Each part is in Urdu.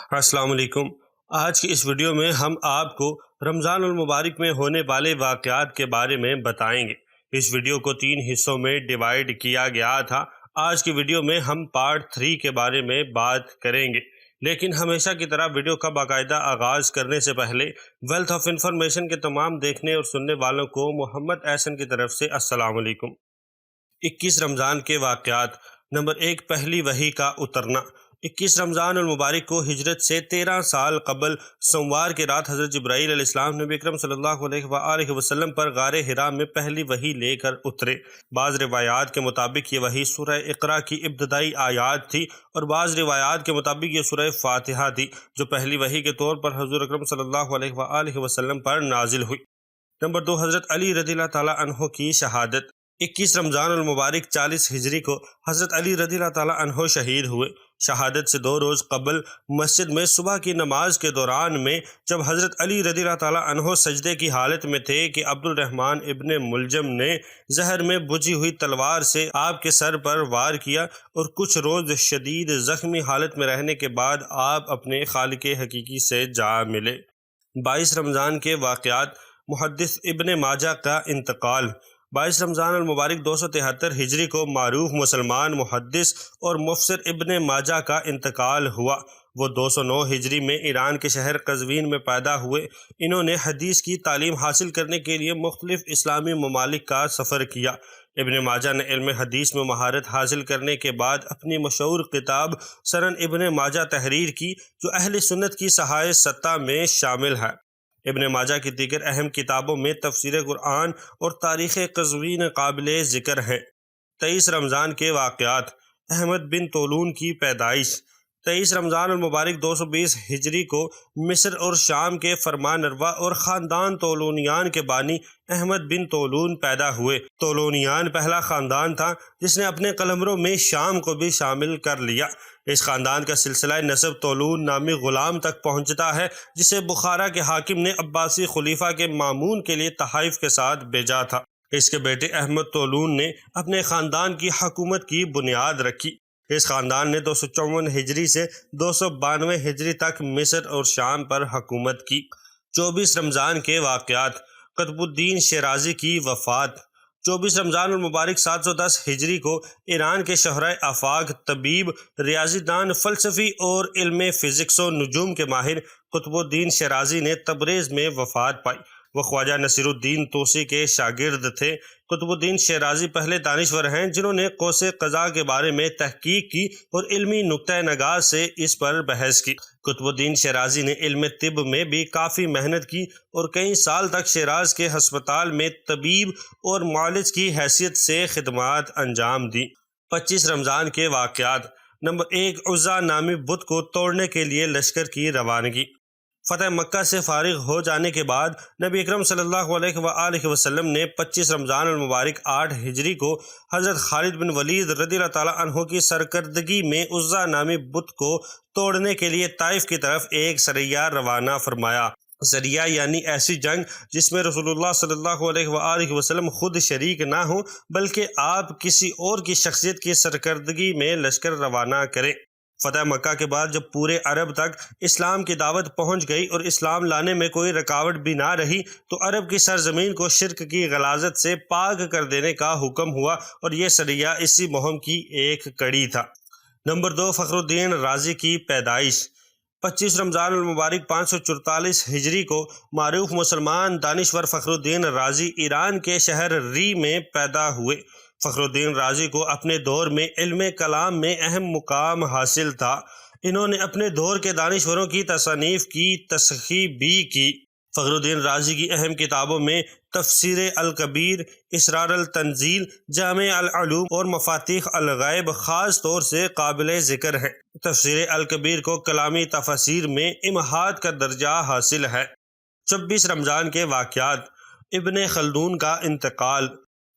السلام علیکم۔ آج کی اس ویڈیو میں ہم آپ کو رمضان المبارک میں ہونے والے واقعات کے بارے میں بتائیں گے۔ اس ویڈیو کو 3 حصوں میں ڈیوائیڈ کیا گیا تھا۔ آج کی ویڈیو میں ہم پارٹ 3 کے بارے میں بات کریں گے، لیکن ہمیشہ کی طرح ویڈیو کا باقاعدہ آغاز کرنے سے پہلے ویلتھ آف انفارمیشن کے تمام دیکھنے اور سننے والوں کو محمد احسن کی طرف سے السلام علیکم۔ 21 رمضان کے واقعات۔ نمبر 1، پہلی وحی کا اترنا۔ 21 رمضان المبارک کو ہجرت سے 13 سال قبل سوموار کی رات حضرت جبرائیل علیہ السلام نبی اکرم صلی اللہ علیہ وآلہ وسلم پر غار حرا میں پہلی وحی لے کر اترے۔ بعض روایات کے مطابق یہ وحی سورہ اقرا کی ابتدائی آیات تھی، اور بعض روایات کے مطابق یہ سورہ فاتحہ تھی، جو پہلی وحی کے طور پر حضور اکرم صلی اللہ علیہ وآلہ وسلم پر نازل ہوئی۔ نمبر 2، حضرت علی رضی اللہ تعالیٰ عنہ کی شہادت۔ 21 رمضان المبارک 40 ہجری کو حضرت علی رضی اللہ تعالیٰ عنہ شہید ہوئے۔ شہادت سے 2 روز قبل مسجد میں صبح کی نماز کے دوران میں جب حضرت علی رضی اللہ تعالیٰ عنہ سجدے کی حالت میں تھے کہ عبد الرحمن ابن ملجم نے زہر میں بجھی ہوئی تلوار سے آپ کے سر پر وار کیا، اور کچھ روز شدید زخمی حالت میں رہنے کے بعد آپ اپنے خالق حقیقی سے جا ملے۔ 22 رمضان کے واقعات۔ محدث ابن ماجہ کا انتقال۔ 22 رمضان المبارک 273 ہجری کو معروف مسلمان محدث اور مفسر ابن ماجہ کا انتقال ہوا۔ وہ 209 ہجری میں ایران کے شہر قزوین میں پیدا ہوئے۔ انہوں نے حدیث کی تعلیم حاصل کرنے کے لیے مختلف اسلامی ممالک کا سفر کیا۔ ابن ماجہ نے علم حدیث میں مہارت حاصل کرنے کے بعد اپنی مشہور کتاب سنن ابن ماجہ تحریر کی، جو اہل سنت کی صحائف 7 میں شامل ہے۔ ابن ماجہ کی دیگر اہم کتابوں میں تفسیر قرآن اور تاریخ قزوین قابل ذکر ہیں۔ 23 رمضان کے واقعات۔ احمد بن طولون کی پیدائش۔ 23 رمضان المبارک 220 ہجری کو مصر اور شام کے فرمان روا اور خاندان طولونیان کے بانی احمد بن طولون پیدا ہوئے۔ طولونیان پہلا خاندان تھا جس نے اپنے قلمروں میں شام کو بھی شامل کر لیا۔ اس خاندان کا سلسلہ نسب طولون نامی غلام تک پہنچتا ہے، جسے بخارا کے حاکم نے عباسی خلیفہ کے مامون کے لیے تحائف کے ساتھ بھیجا تھا۔ اس کے بیٹے احمد طولون نے اپنے خاندان کی حکومت کی بنیاد رکھی۔ اس خاندان نے 254 ہجری سے 292 ہجری تک مصر اور شام پر حکومت کی۔ 24 رمضان کے واقعات۔ قطب الدین شیرازی کی وفات۔ 24 رمضان المبارک 710 ہجری کو ایران کے شہرۂ آفاق، طبیب، ریاضی دان، فلسفی اور علم فزکس و نجوم کے ماہر قطب الدین شیرازی نے تبریز میں وفات پائی۔ وہ خواجہ نصیر الدین طوسی کے شاگرد تھے۔ قطب الدین شیرازی پہلے دانشور ہیں جنہوں نے قوس قزح کے بارے میں تحقیق کی اور علمی نقطہ نگاہ سے اس پر بحث کی۔ قطب الدین شیرازی نے علم طب میں بھی کافی محنت کی اور کئی سال تک شیراز کے ہسپتال میں طبیب اور معالج کی حیثیت سے خدمات انجام دی۔ 25 رمضان کے واقعات۔ نمبر 1، عزا نامی بت کو توڑنے کے لیے لشکر کی روانگی۔ فتح مکہ سے فارغ ہو جانے کے بعد نبی اکرم صلی اللہ علیہ وآلہ وسلم نے 25 رمضان المبارک 8 ہجری کو حضرت خالد بن ولید رضی اللہ تعالیٰ عنہ کی سرکردگی میں عزا نامی بت کو توڑنے کے لیے طائف کی طرف ایک سریہ روانہ فرمایا۔ سریہ یعنی ایسی جنگ جس میں رسول اللہ صلی اللہ علیہ وآلہ وسلم خود شریک نہ ہوں، بلکہ آپ کسی اور کی شخصیت کی سرکردگی میں لشکر روانہ کریں۔ فتح مکہ کے بعد جب پورے عرب تک اسلام کی دعوت پہنچ گئی اور اسلام لانے میں کوئی رکاوٹ بھی نہ رہی، تو عرب کی سرزمین کو شرک کی غلاظت سے پاک کر دینے کا حکم ہوا، اور یہ سریہ اسی مہم کی ایک کڑی تھا۔ نمبر 2، فخر الدین رازی کی پیدائش۔ 25 رمضان المبارک 544 ہجری کو معروف مسلمان دانشور فخر الدین رازی ایران کے شہر ری میں پیدا ہوئے۔ فخر الدین رازی کو اپنے دور میں علم کلام میں اہم مقام حاصل تھا۔ انہوں نے اپنے دور کے دانشوروں کی تصانیف کی تصحیح بھی کی۔ فخر الدین رازی کی اہم کتابوں میں تفسیر الکبیر، اسرار التنزیل، جامع العلوم اور مفاتیح الغیب خاص طور سے قابل ذکر ہیں۔ تفسیر الکبیر کو کلامی تفاسیر میں امہات کا درجہ حاصل ہے۔ 26 رمضان کے واقعات۔ ابن خلدون کا انتقال۔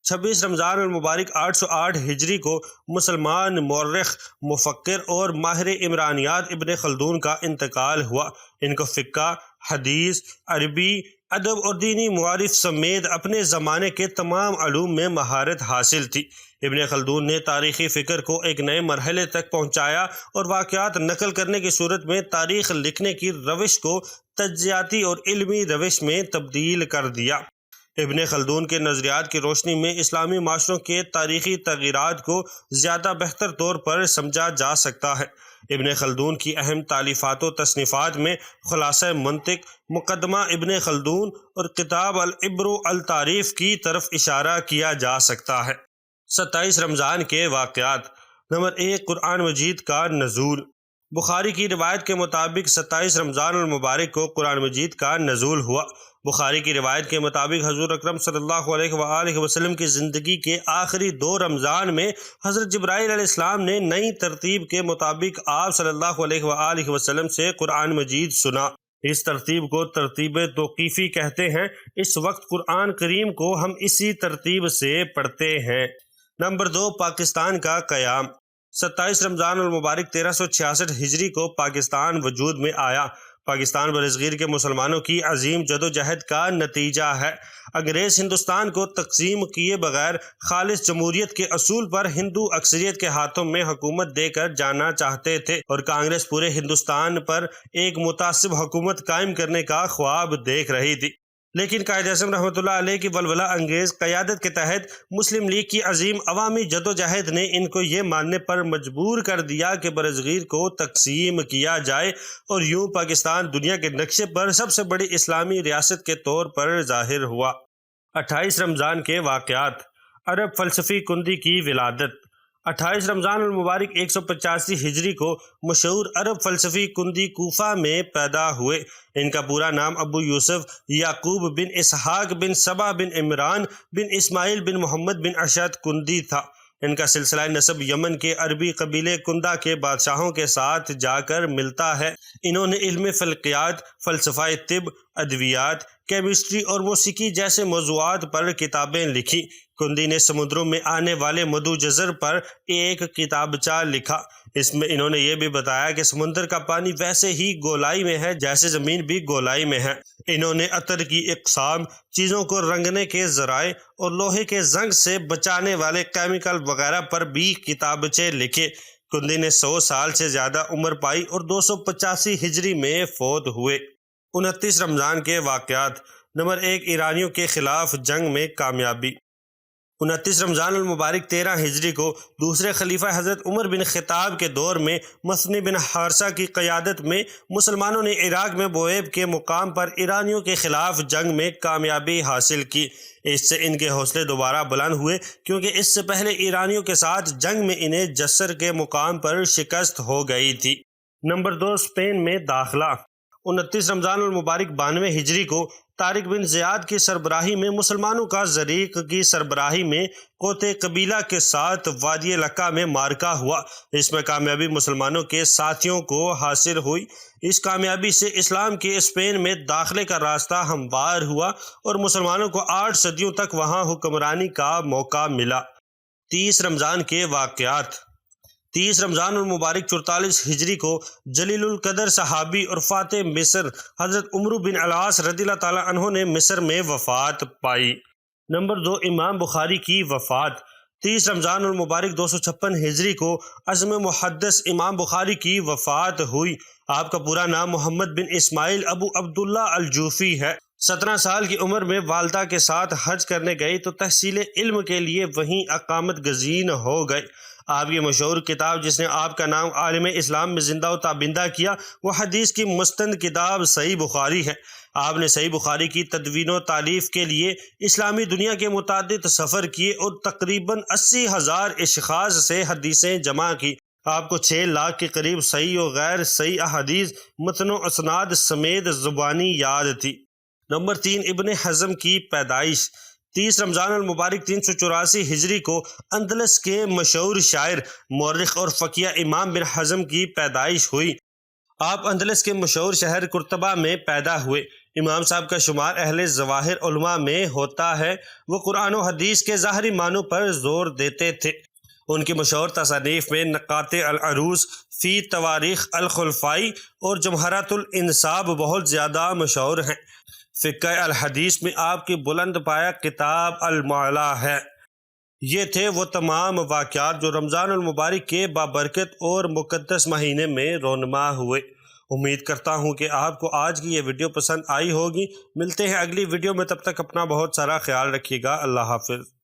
26 رمضان المبارک 808 ہجری کو مسلمان مورخ، مفکر اور ماہر عمرانیات ابن خلدون کا انتقال ہوا۔ ان کو فقہ، حدیث، عربی، ادب اور دینی معارف سمیت اپنے زمانے کے تمام علوم میں مہارت حاصل تھی۔ ابن خلدون نے تاریخی فکر کو ایک نئے مرحلے تک پہنچایا اور واقعات نقل کرنے کی صورت میں تاریخ لکھنے کی روش کو تجزیاتی اور علمی روش میں تبدیل کر دیا۔ ابن خلدون کے نظریات کی روشنی میں اسلامی معاشروں کے تاریخی تغیرات کو زیادہ بہتر طور پر سمجھا جا سکتا ہے۔ ابن خلدون کی اہم تالیفات و تصنیفات میں خلاصہ منطق، مقدمہ ابن خلدون اور کتاب العبر التعریف کی طرف اشارہ کیا جا سکتا ہے۔ 27 رمضان کے واقعات۔ نمبر 1، قرآن مجید کا نزول۔ بخاری کی روایت کے مطابق 27 رمضان المبارک کو قرآن مجید کا نزول ہوا۔ بخاری کی روایت کے مطابق حضور اکرم صلی اللہ علیہ وآلہ وسلم کی زندگی کے آخری 2 رمضان میں حضرت جبرائیل علیہ السلام نے نئی ترتیب کے مطابق آپ صلی اللہ علیہ وآلہ وسلم سے قرآن مجید سنا۔ اس ترتیب کو ترتیب توقیفی کہتے ہیں۔ اس وقت قرآن کریم کو ہم اسی ترتیب سے پڑھتے ہیں۔ نمبر 2، پاکستان کا قیام۔ 27 رمضان المبارک 1366 ہجری کو پاکستان وجود میں آیا۔ پاکستان برصغیر کے مسلمانوں کی عظیم جدوجہد کا نتیجہ ہے۔ انگریز ہندوستان کو تقسیم کیے بغیر خالص جمہوریت کے اصول پر ہندو اکثریت کے ہاتھوں میں حکومت دے کر جانا چاہتے تھے، اور کانگریس پورے ہندوستان پر ایک متعصب حکومت قائم کرنے کا خواب دیکھ رہی تھی۔ لیکن قائد اعظم رحمۃ اللہ علیہ کی ولولہ انگیز قیادت کے تحت مسلم لیگ کی عظیم عوامی جدوجہد نے ان کو یہ ماننے پر مجبور کر دیا کہ برصغیر کو تقسیم کیا جائے، اور یوں پاکستان دنیا کے نقشے پر سب سے بڑی اسلامی ریاست کے طور پر ظاہر ہوا۔ 28 رمضان کے واقعات۔ عرب فلسفی کندی کی ولادت۔ 28 رمضان المبارک 185 ہجری کو مشہور عرب فلسفی کندی کوفہ میں پیدا ہوئے۔ ان کا پورا نام ابو یوسف یعقوب بن اسحاق بن سبا بن عمران بن اسماعیل بن محمد بن اشد کندی تھا۔ ان کا سلسلہ نسب یمن کے عربی قبیلے کندہ کے بادشاہوں کے ساتھ جا کر ملتا ہے۔ انہوں نے علم فلکیات، فلسفہ طب، ادویات، کیمسٹری اور موسیقی جیسے موضوعات پر کتابیں لکھی۔ کندی نے سمندروں میں آنے والے مدو جزر پر ایک کتابچہ لکھا۔ اس میں انہوں نے یہ بھی بتایا کہ سمندر کا پانی ویسے ہی گولائی میں ہے جیسے زمین بھی گولائی میں ہے۔ انہوں نے عطر کی اقسام، چیزوں کو رنگنے کے ذرائع اور لوہے کے زنگ سے بچانے والے کیمیکل وغیرہ پر بھی کتابچے لکھے۔ کندی نے 100 سال سے زیادہ عمر پائی اور 285 ہجری میں فوت ہوئے۔ 29 رمضان کے واقعات۔ نمبر 1، ایرانیوں کے خلاف جنگ میں کامیابی۔ 29 رمضان المبارک 13 ہجری کو دوسرے خلیفہ حضرت عمر بن خطاب کے دور میں مثنی بن حارثہ کی قیادت میں مسلمانوں نے عراق میں بوئیب کے مقام پر ایرانیوں کے خلاف جنگ میں کامیابی حاصل کی۔ اس سے ان کے حوصلے دوبارہ بلند ہوئے، کیونکہ اس سے پہلے ایرانیوں کے ساتھ جنگ میں انہیں جسر کے مقام پر شکست ہو گئی تھی۔ نمبر 2، اسپین میں داخلہ۔ 29 رمضان المبارک 92 ہجری کو طارق بن زیاد کی سربراہی میں مسلمانوں کا زریق کی سربراہی میں قوطے قبیلہ کے ساتھ وادی لقا میں معرکہ ہوا۔ اس میں کامیابی مسلمانوں کے ساتھیوں کو حاصل ہوئی۔ اس کامیابی سے اسلام کے اسپین میں داخلے کا راستہ ہموار ہوا اور مسلمانوں کو 8 صدیوں تک وہاں حکمرانی کا موقع ملا۔ 30 رمضان کے واقعات۔ 30 رمضان المبارک 44 ہجری کو جلیل القدر صحابی اور فاتح مصر حضرت عمرو بن العاص رضی اللہ تعالیٰ عنہ نے مصر میں وفات پائی۔ نمبر 2، امام بخاری کی وفات۔ 30 رمضان المبارک 256 ہجری کو عظم محدث امام بخاری کی وفات ہوئی۔ آپ کا پورا نام محمد بن اسماعیل ابو عبداللہ الجوفی ہے۔ 17 سال کی عمر میں والدہ کے ساتھ حج کرنے گئی تو تحصیل علم کے لیے وہیں اقامت گزین ہو گئے۔ آپ کی مشہور کتاب جس نے آپ کا نام عالم اسلام میں زندہ و تابندہ کیا، وہ حدیث کی مستند کتاب صحیح بخاری ہے۔ آپ نے صحیح بخاری کی تدوین و تالیف کے لیے اسلامی دنیا کے متعدد سفر کیے اور تقریباً 80,000 اشخاص سے حدیثیں جمع کی۔ آپ کو 6 لاکھ کے قریب صحیح و غیر صحیح احادیث متن و اسناد سمیت زبانی یاد تھی۔ نمبر 3، ابن حزم کی پیدائش۔ 30 رمضان المبارک 384 ہجری کو اندلس کے مشہور شاعر، مورخ اور فقیہ امام بن حزم کی پیدائش ہوئی۔ آپ اندلس کے مشہور شہر قرطبہ میں پیدا ہوئے۔ امام صاحب کا شمار اہل ظواہر علماء میں ہوتا ہے۔ وہ قرآن و حدیث کے ظاہری معنوں پر زور دیتے تھے۔ ان کی مشہور تصانیف میں نقاط العروض، فی تواریخ الخلفائی اور جمہرات الانصاب بہت زیادہ مشہور ہیں۔ فقہ الحدیث میں آپ کی بلند پایہ کتاب المعلا ہے۔ یہ تھے وہ تمام واقعات جو رمضان المبارک کے بابرکت اور مقدس مہینے میں رونما ہوئے۔ امید کرتا ہوں کہ آپ کو آج کی یہ ویڈیو پسند آئی ہوگی۔ ملتے ہیں اگلی ویڈیو میں، تب تک اپنا بہت سارا خیال رکھیے گا۔ اللہ حافظ۔